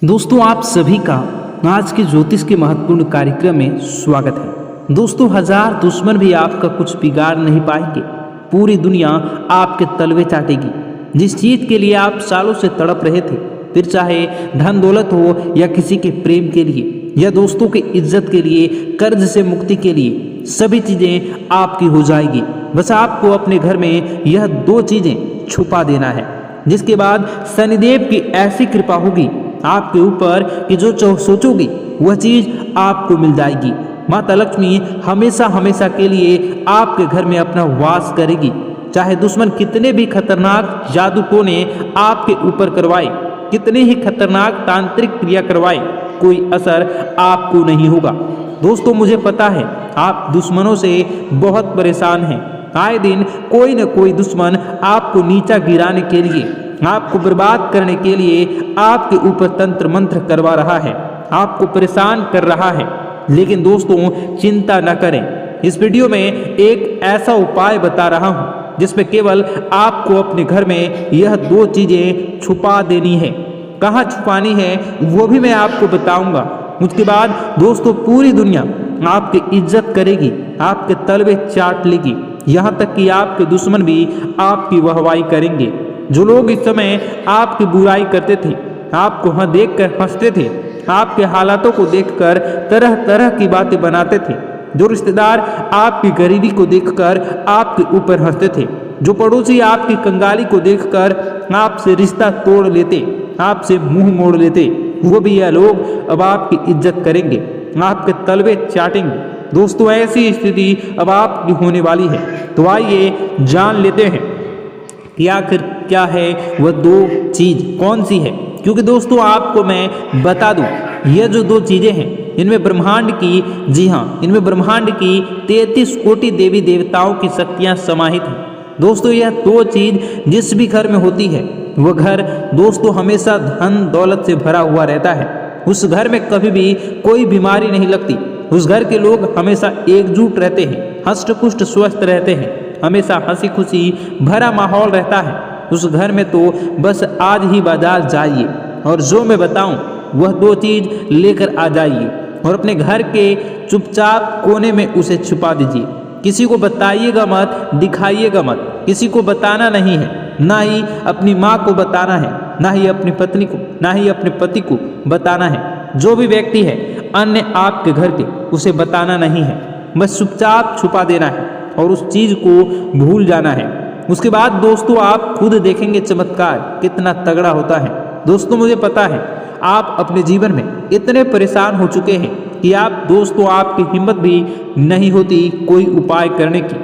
दोस्तों आप सभी का आज के ज्योतिष के महत्वपूर्ण कार्यक्रम में स्वागत है। दोस्तों हजार दुश्मन भी आपका कुछ बिगाड़ नहीं पाएंगे। पूरी दुनिया आपके तलवे चाटेगी। जिस चीज के लिए आप सालों से तड़प रहे थे, फिर चाहे धन दौलत हो या किसी के प्रेम के लिए या दोस्तों की इज्जत के लिए, कर्ज से मुक्ति के लिए, सभी चीजें आपकी हो जाएगी। बस आपको अपने घर में यह दो चीजें छुपा देना है, जिसके बाद शनिदेव की ऐसी कृपा होगी आपके ऊपर कि जो सोचोगी वह चीज आपको मिल जाएगी। माता लक्ष्मी हमेशा हमेशा के लिए आपके घर में अपना वास करेगी। चाहे दुश्मन कितने भी खतरनाक जादू टोने आपके ऊपर करवाए, कितने ही खतरनाक तांत्रिक क्रिया करवाए, कोई असर आपको नहीं होगा। दोस्तों मुझे पता है आप दुश्मनों से बहुत परेशान हैं। आए दिन कोई न कोई दुश्मन आपको नीचा गिराने के लिए, आपको बर्बाद करने के लिए आपके ऊपर तंत्र मंत्र करवा रहा है, आपको परेशान कर रहा है। लेकिन दोस्तों चिंता न करें, इस वीडियो में एक ऐसा उपाय बता रहा हूं जिसमें केवल आपको अपने घर में यह दो चीजें छुपा देनी है। कहाँ छुपानी है वो भी मैं आपको बताऊंगा। उसके बाद दोस्तों पूरी दुनिया आपकी इज्जत करेगी, आपके तलवे चाट लेगी, यहाँ तक कि आपके दुश्मन भी आपकी वाहवाही करेंगे। जो लोग इस समय आपकी बुराई करते थे, आपको देख कर हंसते थे, आपके हालातों को देखकर तरह तरह की बातें बनाते थे, जो रिश्तेदार आपकी गरीबी को देखकर आपके ऊपर हंसते थे, जो पड़ोसी आपकी कंगाली को देखकर आपसे रिश्ता तोड़ लेते, आपसे मुंह मोड़ लेते, वो भी यह लोग अब आपकी इज्जत करेंगे, आपके तलवे चाटेंगे। दोस्तों ऐसी स्थिति अब आपकी होने वाली है। तो आइए जान लेते हैं कि आखिर क्या है वह दो चीज कौन सी है। क्योंकि दोस्तों आपको मैं बता दूं, यह जो दो चीजें हैं इनमें ब्रह्मांड की, जी हाँ, इनमें ब्रह्मांड की 33 कोटि देवी देवताओं की शक्तियां समाहित हैं। दोस्तों यह दो चीज जिस भी घर में होती है वह घर दोस्तों हमेशा धन दौलत से भरा हुआ रहता है। उस घर में कभी भी कोई बीमारी नहीं लगती। उस घर के लोग हमेशा एकजुट रहते हैं, हष्ट पुष्ट स्वस्थ रहते हैं, हमेशा हंसी खुशी भरा माहौल रहता है। उस घर में तो बस आज ही बाजार जाइए और जो मैं बताऊं वह दो चीज लेकर आ जाइए और अपने घर के चुपचाप कोने में उसे छुपा दीजिए। किसी को बताइएगा मत, दिखाइएगा मत, किसी को बताना नहीं है, ना ही अपनी माँ को बताना है, ना ही अपनी पत्नी को, ना ही अपने पति को बताना है। जो भी व्यक्ति है अन्य आपके घर के, उसे बताना नहीं है, बस चुपचाप छुपा देना है और उस चीज को भूल जाना है। उसके बाद दोस्तों आप खुद देखेंगे चमत्कार कितना तगड़ा होता है। दोस्तों मुझे पता है आप अपने जीवन में इतने परेशान हो चुके हैं कि आप दोस्तों आपकी हिम्मत भी नहीं होती कोई उपाय करने की,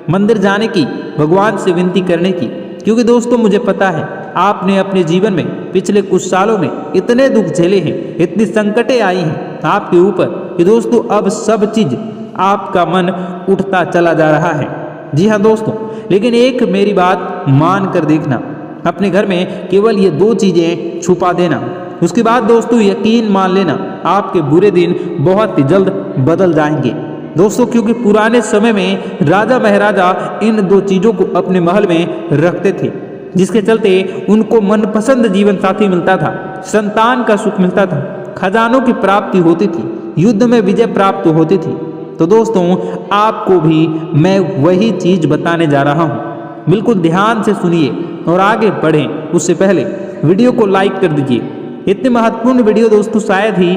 मंदिर जाने की, भगवान से विनती करने की। क्योंकि दोस्तों मुझे पता है आपने अपने जीवन में पिछले कुछ सालों में इतने दुख झेले हैं, इतनी संकटें आई हैं आपके ऊपर कि दोस्तों अब सब चीज आपका मन उठता चला जा रहा है। जी हाँ दोस्तों, लेकिन एक मेरी बात मान कर देखना, अपने घर में केवल ये दो चीजें छुपा देना। उसके बाद दोस्तों यकीन मान लेना आपके बुरे दिन बहुत ही जल्द बदल जाएंगे। दोस्तों क्योंकि पुराने समय में राजा महाराजा इन दो चीजों को अपने महल में रखते थे, जिसके चलते उनको मनपसंद जीवन साथी मिलता था, संतान का सुख मिलता था, खजानों की प्राप्ति होती थी, युद्ध में विजय प्राप्त होती थी। तो दोस्तों आपको भी मैं वही चीज बताने जा रहा हूँ। बिल्कुल ध्यान से सुनिए और आगे बढ़ें उससे पहले वीडियो को लाइक कर दीजिए। इतने महत्वपूर्ण वीडियो दोस्तों शायद ही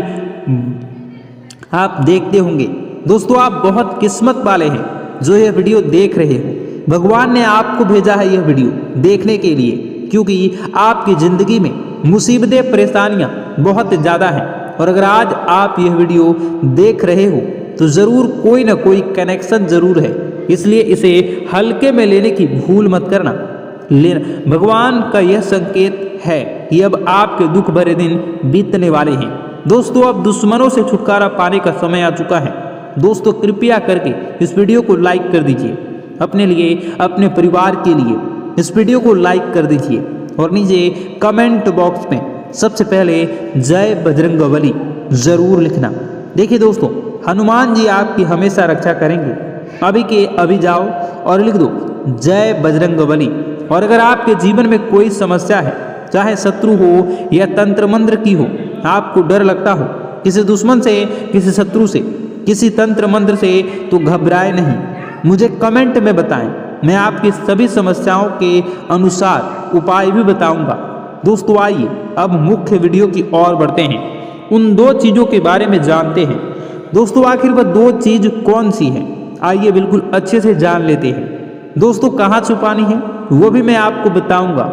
आप देखते होंगे। दोस्तों आप बहुत किस्मत वाले हैं जो यह वीडियो देख रहे हो। भगवान ने आपको भेजा है यह वीडियो देखने के लिए, क्योंकि आपकी जिंदगी में मुसीबतें परेशानियां बहुत ज़्यादा हैं। और अगर आज आप यह वीडियो देख रहे हो तो ज़रूर कोई ना कोई कनेक्शन ज़रूर है, इसलिए इसे हल्के में लेने की भूल मत करना। भगवान का यह संकेत है कि अब आपके दुख भरे दिन बीतने वाले हैं। दोस्तों अब दुश्मनों से छुटकारा पाने का समय आ चुका है। दोस्तों कृपया करके इस वीडियो को लाइक कर दीजिए, अपने लिए, अपने परिवार के लिए इस वीडियो को लाइक कर दीजिए और नीचे कमेंट बॉक्स में सबसे पहले जय बजरंगबली जरूर लिखना। देखिए दोस्तों हनुमान जी आपकी हमेशा रक्षा करेंगे। अभी के अभी जाओ और लिख दो जय बजरंगबली। और अगर आपके जीवन में कोई समस्या है, चाहे शत्रु हो या तंत्र मंत्र की हो आपको डर लगता हो किसी दुश्मन से, किसी शत्रु से, किसी तंत्र मंत्र से, तो घबराए नहीं, मुझे कमेंट में बताएं। मैं आपकी सभी समस्याओं के अनुसार उपाय भी बताऊंगा। दोस्तों आइए अब मुख्य वीडियो की ओर बढ़ते हैं, उन 2 चीज़ों के बारे में जानते हैं। दोस्तों आखिर वह 2 चीज़ कौन सी है, आइए बिल्कुल अच्छे से जान लेते हैं। दोस्तों कहाँ छुपानी है वो भी मैं आपको बताऊंगा,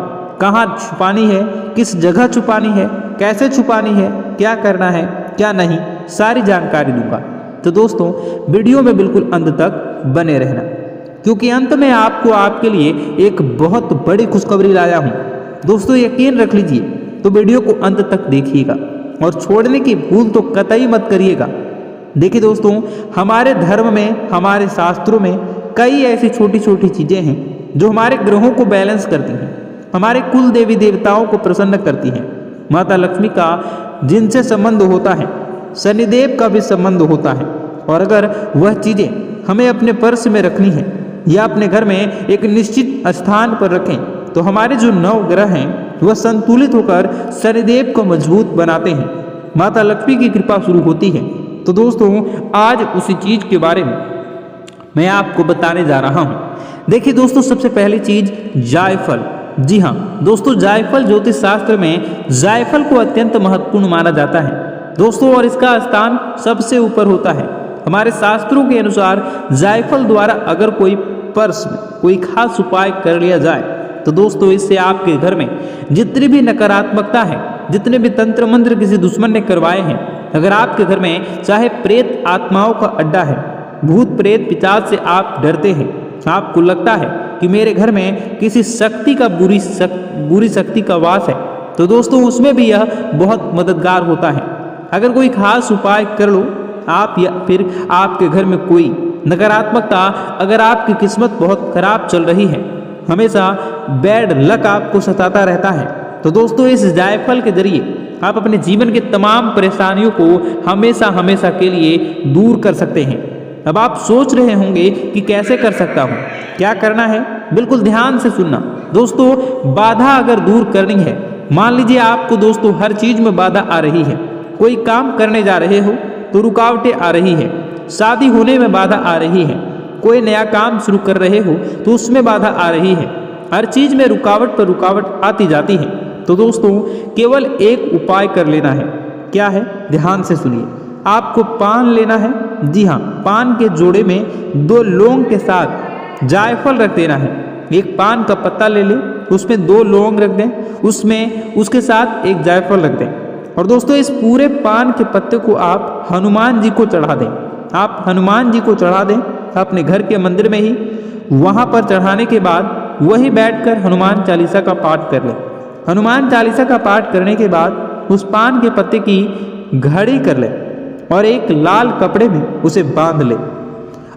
कहाँ छुपानी है, किस जगह छुपानी है, कैसे छुपानी है, क्या करना है क्या नहीं, सारी जानकारी दूंगा। तो दोस्तों वीडियो में बिल्कुल अंत तक बने रहना, क्योंकि अंत में आपको आपके लिए एक बहुत बड़ी खुशखबरी लाया हूँ। दोस्तों यकीन रख लीजिए, तो वीडियो को अंत तक देखिएगा और छोड़ने की भूल तो कतई मत करिएगा। देखिए दोस्तों, हमारे धर्म में, हमारे शास्त्रों में कई ऐसी छोटी छोटी चीज़ें हैं जो हमारे ग्रहों को बैलेंस करती हैं, हमारे कुल देवी देवताओं को प्रसन्न करती हैं। माता लक्ष्मी का जिनसे संबंध होता है, शनिदेव का भी संबंध होता है। और अगर वह चीज़ें हमें अपने पर्स में रखनी है या अपने घर में एक निश्चित स्थान पर रखें, तो हमारे जो 9 ग्रह हैं वह संतुलित होकर शनिदेव को मजबूत बनाते हैं, माता लक्ष्मी की कृपा शुरू होती है। तो दोस्तों आज उसी चीज़ के बारे में मैं आपको बताने जा रहा हूँ। देखिए दोस्तों, सबसे पहली चीज़ जायफल। जी हाँ दोस्तों, जायफल ज्योतिष शास्त्र में जायफल को अत्यंत महत्वपूर्ण माना जाता है दोस्तों, और इसका स्थान सबसे ऊपर होता है। हमारे शास्त्रों के अनुसार जायफल द्वारा अगर कोई पर्स में कोई खास उपाय कर लिया जाए, तो दोस्तों इससे आपके घर में जितनी भी नकारात्मकता है, जितने भी तंत्र मंत्र किसी दुश्मन ने करवाए हैं, अगर आपके घर में चाहे प्रेत आत्माओं का अड्डा है, भूत प्रेत पिशाच से आप डरते हैं, आपको लगता है कि मेरे घर में किसी शक्ति का बुरी शक्ति का वास है, तो दोस्तों उसमें भी यह बहुत मददगार होता है। अगर कोई खास उपाय कर लो आप, या फिर आपके घर में कोई नकारात्मकता, अगर आपकी किस्मत बहुत खराब चल रही है, हमेशा बैड लक आपको सताता रहता है, तो दोस्तों इस जायफल के जरिए आप अपने जीवन के तमाम परेशानियों को हमेशा हमेशा के लिए दूर कर सकते हैं। अब आप सोच रहे होंगे कि कैसे कर सकता हूँ, क्या करना है, बिल्कुल ध्यान से सुनना। दोस्तों बाधा अगर दूर करनी है, मान लीजिए आपको दोस्तों हर चीज़ में बाधा आ रही है, कोई काम करने जा रहे हो तो रुकावटें आ रही है, शादी होने में बाधा आ रही है, कोई नया काम शुरू कर रहे हो तो उसमें बाधा आ रही है, हर चीज़ में रुकावट पर रुकावट आती जाती है, तो दोस्तों केवल एक उपाय कर लेना है। क्या है, ध्यान से सुनिए। आपको पान लेना है, जी हाँ, पान के जोड़े में 2 लौंग के साथ जायफल रख देना है। एक पान का पत्ता ले लें, उसमें 2 लौंग रख दें, उसमें उसके साथ एक जायफल रख दें। और दोस्तों इस पूरे पान के पत्ते को आप हनुमान जी को चढ़ा दें। आप हनुमान जी को चढ़ा दें अपने घर के मंदिर में ही, वहाँ पर चढ़ाने के बाद वही बैठकर हनुमान चालीसा का पाठ कर लें। हनुमान चालीसा का पाठ करने के बाद उस पान के पत्ते की घड़ी कर लें और एक लाल कपड़े में उसे बांध लें,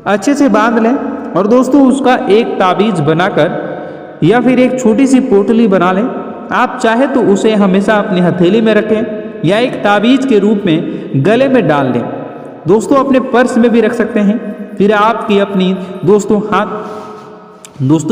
अच्छे से बांध लें। और दोस्तों उसका एक ताबीज बनाकर या फिर एक छोटी सी पोटली बना लें। आप चाहे तो उसे हमेशा अपनी हथेली में रखें या एक ताबीज के रूप में गले में डाल लें। दोस्तों अपने पर्स में भी रख सकते हैं। फिर आपकी अपनी दोस्तों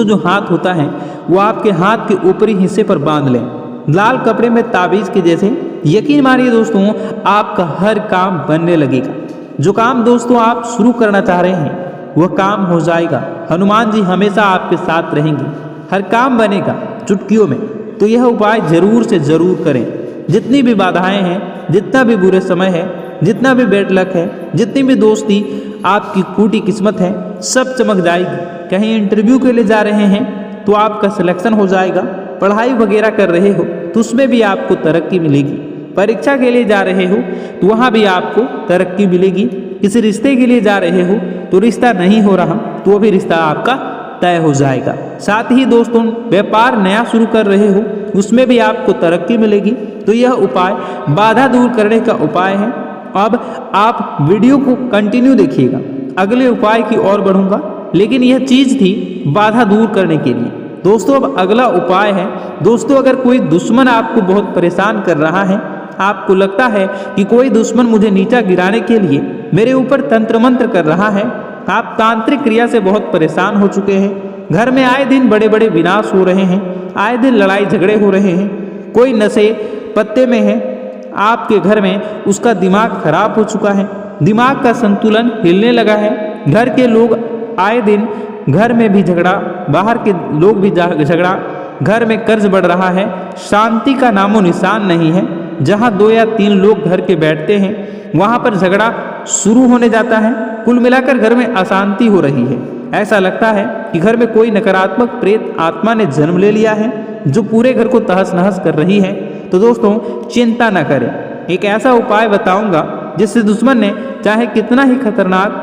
जो हाथ होता है वो आपके हाथ के ऊपरी हिस्से पर बांध लें, लाल कपड़े में ताबीज के जैसे। यकीन मानिए दोस्तों आपका हर काम बनने लगेगा। जो काम दोस्तों आप शुरू करना चाह रहे हैं वह काम हो जाएगा। हनुमान जी हमेशा आपके साथ रहेंगे, हर काम बनेगा चुटकियों में। तो यह उपाय जरूर से जरूर करें। जितनी भी बाधाएं हैं, जितना भी बुरे समय है, जितना भी बैड लक है, जितनी भी दोस्ती आपकी फूटी किस्मत है, सब चमक जाएगी। कहीं इंटरव्यू के लिए जा रहे हैं तो आपका सिलेक्शन हो जाएगा। पढ़ाई वगैरह कर रहे हो तो उसमें भी आपको तरक्की मिलेगी। परीक्षा के लिए जा रहे हो तो वहाँ भी आपको तरक्की मिलेगी। किसी रिश्ते के लिए जा रहे हो तो रिश्ता नहीं हो रहा तो वो भी रिश्ता आपका तय हो जाएगा। साथ ही दोस्तों व्यापार नया शुरू कर रहे हो उसमें भी आपको तरक्की मिलेगी। तो यह उपाय बाधा दूर करने का उपाय है। अब आप वीडियो को कंटिन्यू देखिएगा, अगले उपाय की ओर बढ़ूंगा, लेकिन यह चीज़ थी बाधा दूर करने के लिए। दोस्तों अब अगला उपाय है। दोस्तों अगर कोई दुश्मन आपको बहुत परेशान कर रहा है, आपको लगता है कि कोई दुश्मन मुझे नीचा गिराने के लिए मेरे ऊपर तंत्र मंत्र कर रहा है, आप तांत्रिक क्रिया से बहुत परेशान हो चुके हैं, घर में आए दिन बड़े बड़े विनाश हो रहे हैं, आए दिन लड़ाई झगड़े हो रहे हैं, कोई नशे पत्ते में है, आपके घर में उसका दिमाग खराब हो चुका है, दिमाग का संतुलन हिलने लगा है। घर के लोग आए दिन घर में भी झगड़ा, बाहर के लोग भी झगड़ा, घर में कर्ज बढ़ रहा है, शांति का नामो निशान नहीं है। जहां 2 या 3 लोग घर के बैठते हैं वहां पर झगड़ा शुरू होने जाता है। कुल मिलाकर घर में अशांति हो रही है। ऐसा लगता है कि घर में कोई नकारात्मक प्रेत आत्मा ने जन्म ले लिया है जो पूरे घर को तहस नहस कर रही है। तो दोस्तों चिंता न करें, एक ऐसा उपाय बताऊंगा जिससे दुश्मन ने चाहे कितना ही खतरनाक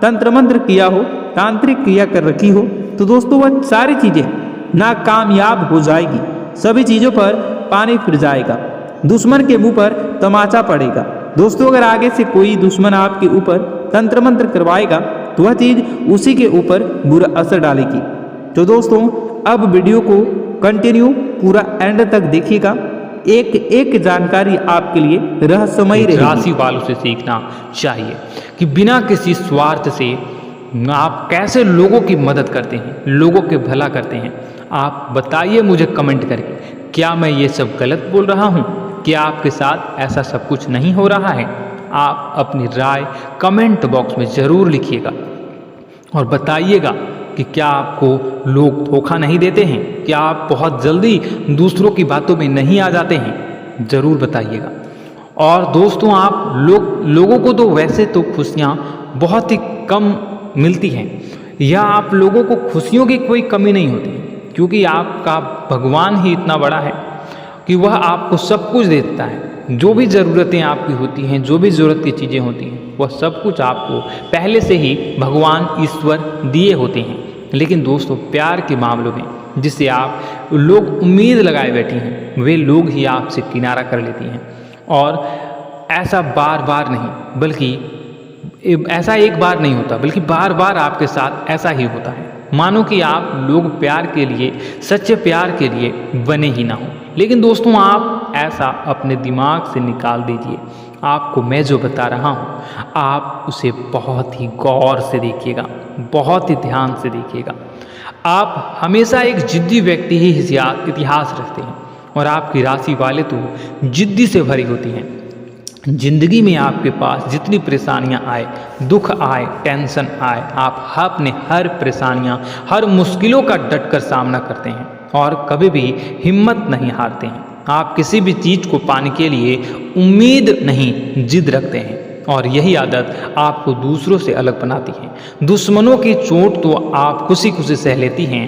तंत्र मंत्र किया हो, तांत्रिक क्रिया कर रखी हो, तो दोस्तों वह सारी चीजें नाकामयाब हो जाएगी। सभी चीजों पर पानी फिर जाएगा, दुश्मन के मुंह पर तमाचा पड़ेगा। दोस्तों अगर आगे से कोई दुश्मन आपके ऊपर तंत्र मंत्र करवाएगा तो वह चीज उसी के ऊपर बुरा असर डालेगी। तो दोस्तों अब वीडियो को कंटिन्यू पूरा एंड तक देखिएगा, एक एक जानकारी आपके लिए रहस्यमयी रहेगी। राशि वालों से सीखना चाहिए कि बिना किसी स्वार्थ से आप कैसे लोगों की मदद करते हैं, लोगों के भला करते हैं। आप बताइए मुझे कमेंट करके, क्या मैं ये सब गलत बोल रहा हूँ? क्या आपके साथ ऐसा सब कुछ नहीं हो रहा है? आप अपनी राय कमेंट बॉक्स में ज़रूर लिखिएगा और बताइएगा कि क्या आपको लोग धोखा नहीं देते हैं, क्या आप बहुत जल्दी दूसरों की बातों में नहीं आ जाते हैं, ज़रूर बताइएगा। और दोस्तों आप लोगों को तो वैसे तो खुशियाँ बहुत ही कम मिलती हैं, या आप लोगों को खुशियों की कोई कमी नहीं होती, क्योंकि आपका भगवान ही इतना बड़ा है कि वह आपको सब कुछ दे देता है। जो भी ज़रूरतें आपकी होती हैं, जो भी ज़रूरत की चीज़ें होती हैं, वह सब कुछ आपको पहले से ही भगवान ईश्वर दिए होते हैं। लेकिन दोस्तों प्यार के मामलों में जिससे आप लोग उम्मीद लगाए बैठी हैं, वे लोग ही आपसे किनारा कर लेती हैं। और ऐसा बार बार नहीं, बल्कि ऐसा एक बार नहीं होता, बल्कि बार बार आपके साथ ऐसा ही होता है। मानो कि आप लोग प्यार के लिए, सच्चे प्यार के लिए बने ही ना हो। लेकिन दोस्तों आप ऐसा अपने दिमाग से निकाल दीजिए। आपको मैं जो बता रहा हूँ आप उसे बहुत ही गौर से देखिएगा, बहुत ही ध्यान से देखिएगा। आप हमेशा एक जिद्दी व्यक्ति ही इतिहास रखते हैं, और आपकी राशि वाले तो जिद्दी से भरी होती हैं। जिंदगी में आपके पास जितनी परेशानियां आए, दुख आए, टेंशन आए, आप अपने हर परेशानियां, हर मुश्किलों का डटकर सामना करते हैं और कभी भी हिम्मत नहीं हारते हैं। आप किसी भी चीज़ को पाने के लिए उम्मीद नहीं, जिद रखते हैं, और यही आदत आपको दूसरों से अलग बनाती है। दुश्मनों की चोट तो आप खुशी खुशी सह लेती हैं,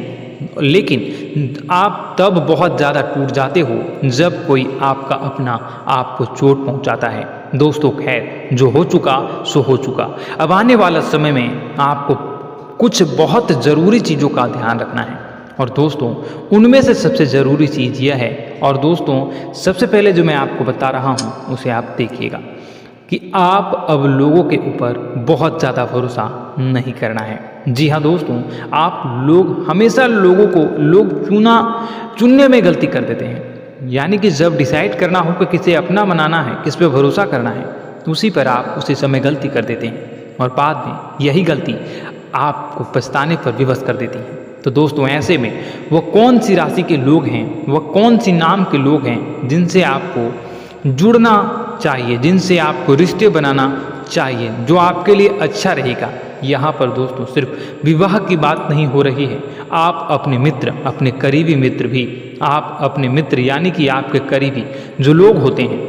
लेकिन आप तब बहुत ज़्यादा टूट जाते हो जब कोई आपका अपना आपको चोट पहुंचाता है। दोस्तों खैर, जो हो चुका सो हो चुका। अब आने वाला समय में आपको कुछ बहुत ज़रूरी चीज़ों का ध्यान रखना है, और दोस्तों उनमें से सबसे ज़रूरी चीज़ यह है, और दोस्तों सबसे पहले जो मैं आपको बता रहा हूँ उसे आप देखिएगा, कि आप अब लोगों के ऊपर बहुत ज़्यादा भरोसा नहीं करना है। जी हाँ दोस्तों, आप लोग हमेशा लोगों को चुनने में गलती कर देते हैं। यानी कि जब डिसाइड करना हो कि किसे अपना बनाना है, किस पे भरोसा करना है, उसी पर आप उसी समय गलती कर देते हैं, और बाद में यही गलती आपको पछताने पर विवश कर देती है। तो दोस्तों ऐसे में वो कौन सी राशि के लोग हैं, वह कौन सी नाम के लोग हैं जिनसे आपको जुड़ना चाहिए, जिनसे आपको रिश्ते बनाना चाहिए, जो आपके लिए अच्छा रहेगा। यहाँ पर दोस्तों सिर्फ विवाह की बात नहीं हो रही है। आप अपने मित्र, अपने करीबी मित्र भी, आप अपने मित्र यानी कि आपके करीबी जो लोग होते हैं,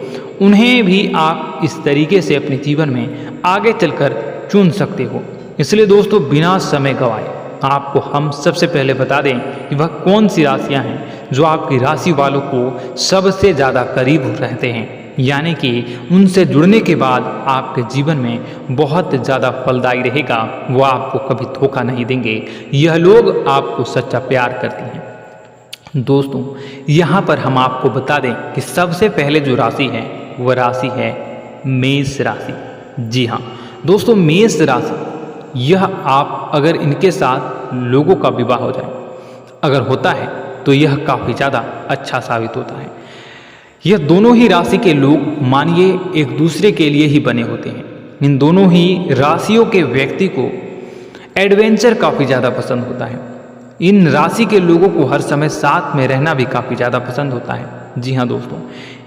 उन्हें भी आप इस तरीके से अपने जीवन में आगे चलकर चुन सकते हो। इसलिए दोस्तों बिना समय गंवाए आपको हम सबसे पहले बता दें कि वह कौन सी राशियाँ हैं जो आपकी राशि वालों को सबसे ज़्यादा करीब रहते हैं, यानी कि उनसे जुड़ने के बाद आपके जीवन में बहुत ज़्यादा फलदायी रहेगा। वो आपको कभी धोखा नहीं देंगे। यह लोग आपको सच्चा प्यार करते हैं। दोस्तों यहाँ पर हम आपको बता दें कि सबसे पहले जो राशि है वह राशि है मेष राशि। जी हाँ दोस्तों, मेष राशि, यह आप अगर इनके साथ लोगों का विवाह हो जाए, अगर होता है तो यह काफ़ी ज़्यादा अच्छा साबित होता है। यह दोनों ही राशि के लोग मानिए एक दूसरे के लिए ही बने होते हैं। इन दोनों ही राशियों के व्यक्ति को एडवेंचर काफ़ी ज़्यादा पसंद होता है। इन राशि के लोगों को हर समय साथ में रहना भी काफ़ी ज़्यादा पसंद होता है। जी हाँ दोस्तों,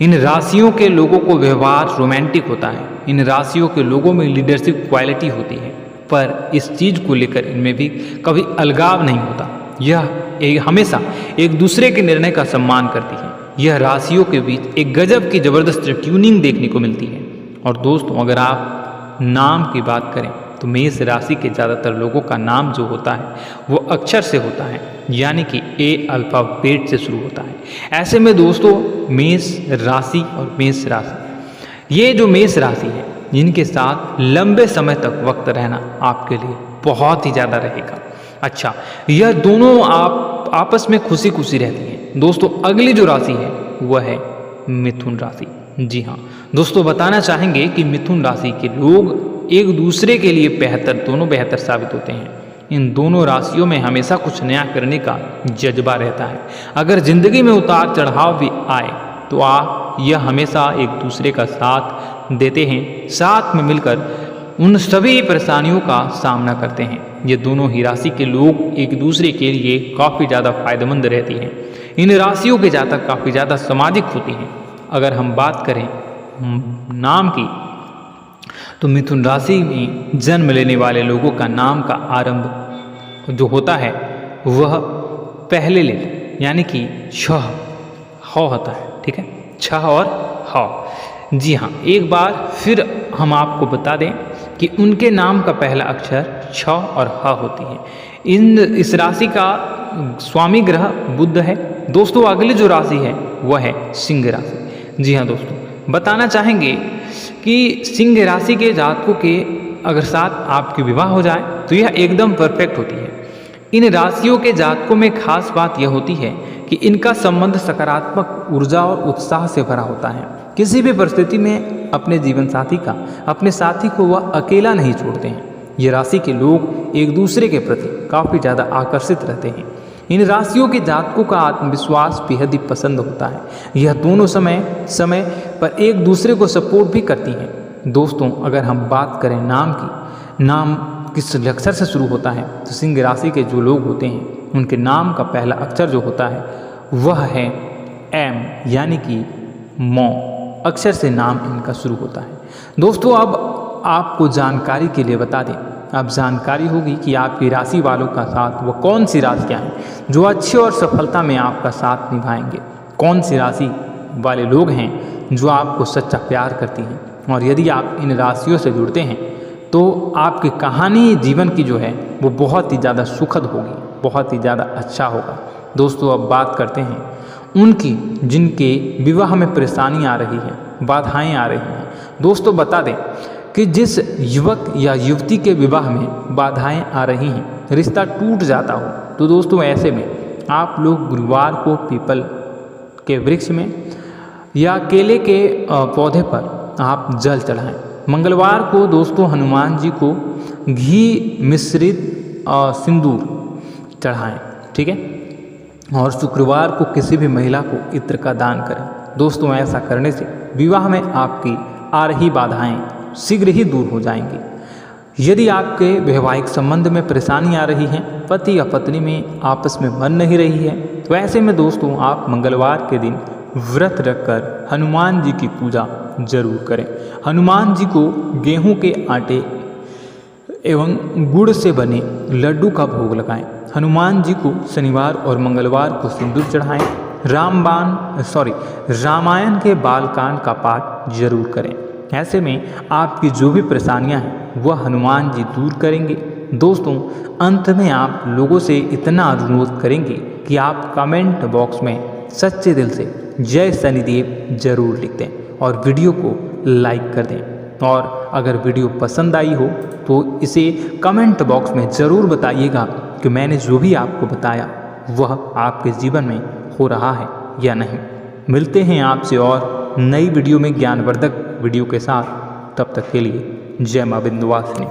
इन राशियों के लोगों को व्यवहार रोमांटिक होता है। इन राशियों के लोगों में लीडरशिप क्वालिटी होती है, पर इस चीज़ को लेकर इनमें भी कभी अलगाव नहीं होता। यह हमेशा एक दूसरे के निर्णय का सम्मान करती है। यह राशियों के बीच एक गजब की ज़बरदस्त ट्यूनिंग देखने को मिलती है। और दोस्तों, अगर आप नाम की बात करें तो मेष राशि के ज़्यादातर लोगों का नाम जो होता है वो अक्षर से होता है, यानी कि ए अल्फ़ाबेट से शुरू होता है। ऐसे में दोस्तों, मेष राशि और मेष राशि, ये जो मेष राशि है, इनके साथ लंबे समय तक वक्त रहना आपके लिए बहुत ही ज़्यादा रहेगा। अच्छा, यह दोनों आप आपस में खुशी खुशी रहती हैं। दोस्तों, अगली जो राशि है वह है मिथुन राशि। जी हाँ दोस्तों, बताना चाहेंगे कि मिथुन राशि के लोग एक दूसरे के लिए दोनों बेहतर साबित होते हैं। इन दोनों राशियों में हमेशा कुछ नया करने का जज्बा रहता है। अगर जिंदगी में उतार चढ़ाव भी आए तो यह हमेशा एक दूसरे का साथ देते हैं, साथ में मिलकर उन सभी परेशानियों का सामना करते हैं। ये दोनों ही राशि के लोग एक दूसरे के लिए काफ़ी ज़्यादा फायदेमंद रहती हैं। इन राशियों के जातक काफ़ी ज़्यादा सामाजिक होती हैं। अगर हम बात करें नाम की, तो मिथुन राशि में जन्म लेने वाले लोगों का नाम का आरंभ जो होता है वह पहले लेटर यानी कि छ होता है। ठीक है, छ और ह। जी हाँ, एक बार फिर हम आपको बता दें कि उनके नाम का पहला अक्षर छ और ह होती है। इस राशि का स्वामी ग्रह बुध है। दोस्तों, अगली जो राशि है वह है सिंह राशि। जी हाँ दोस्तों, बताना चाहेंगे कि सिंह राशि के जातकों के अगर साथ आपकी विवाह हो जाए तो यह एकदम परफेक्ट होती है। इन राशियों के जातकों में खास बात यह होती है कि इनका संबंध सकारात्मक ऊर्जा और उत्साह से भरा होता है। किसी भी परिस्थिति में अपने जीवन साथी अपने साथी को वह अकेला नहीं छोड़ते हैं। ये राशि के लोग एक दूसरे के प्रति काफ़ी ज़्यादा आकर्षित रहते हैं। इन राशियों के जातकों का आत्मविश्वास बेहद ही पसंद होता है। यह दोनों समय पर एक दूसरे को सपोर्ट भी करती हैं। दोस्तों, अगर हम बात करें नाम की, नाम किस अक्षर से शुरू होता है, तो सिंह राशि के जो लोग होते हैं उनके नाम का पहला अक्षर जो होता है वह है एम, यानी कि मौ अक्षर से नाम इनका शुरू होता है। दोस्तों, अब आपको जानकारी के लिए बता दें, अब जानकारी होगी कि आपकी राशि वालों का साथ वो कौन सी राशियाँ हैं जो अच्छे और सफलता में आपका साथ निभाएंगे। कौन सी राशि वाले लोग हैं जो आपको सच्चा प्यार करती हैं। और यदि आप इन राशियों से जुड़ते हैं तो आपकी कहानी जीवन की जो है वो बहुत ही ज़्यादा सुखद होगी, बहुत ही ज़्यादा अच्छा होगा। दोस्तों, अब बात करते हैं उनकी जिनके विवाह में परेशानी आ रही है, बाधाएँ आ रही हैं। दोस्तों, बता दें कि जिस युवक या युवती के विवाह में बाधाएं आ रही हैं, रिश्ता टूट जाता हो, तो दोस्तों ऐसे में आप लोग गुरुवार को पीपल के वृक्ष में या केले के पौधे पर आप जल चढ़ाएं। मंगलवार को दोस्तों हनुमान जी को घी मिश्रित सिंदूर चढ़ाएं। ठीक है, और शुक्रवार को किसी भी महिला को इत्र का दान करें। दोस्तों, ऐसा करने से विवाह में आपकी आ रही बाधाएं शीघ्र ही दूर हो जाएंगी। यदि आपके वैवाहिक संबंध में परेशानी आ रही है, पति या पत्नी में आपस में मन नहीं रही है, तो ऐसे में दोस्तों आप मंगलवार के दिन व्रत रखकर हनुमान जी की पूजा जरूर करें। हनुमान जी को गेहूं के आटे एवं गुड़ से बने लड्डू का भोग लगाएं। हनुमान जी को शनिवार और मंगलवार को सिंदूर चढ़ाएं। रामायण के बालकांड का पाठ जरूर करें। ऐसे में आपकी जो भी परेशानियां हैं वह हनुमान जी दूर करेंगे। दोस्तों, अंत में आप लोगों से इतना अनुरोध करेंगे कि आप कमेंट बॉक्स में सच्चे दिल से जय शनिदेव जरूर लिख दें और वीडियो को लाइक कर दें। और अगर वीडियो पसंद आई हो तो इसे कमेंट बॉक्स में ज़रूर बताइएगा कि मैंने जो भी आपको बताया वह आपके जीवन में हो रहा है या नहीं। मिलते हैं आपसे और नई वीडियो में ज्ञानवर्धक वीडियो के साथ। तब तक के लिए जय मां विंध्यवासिनी।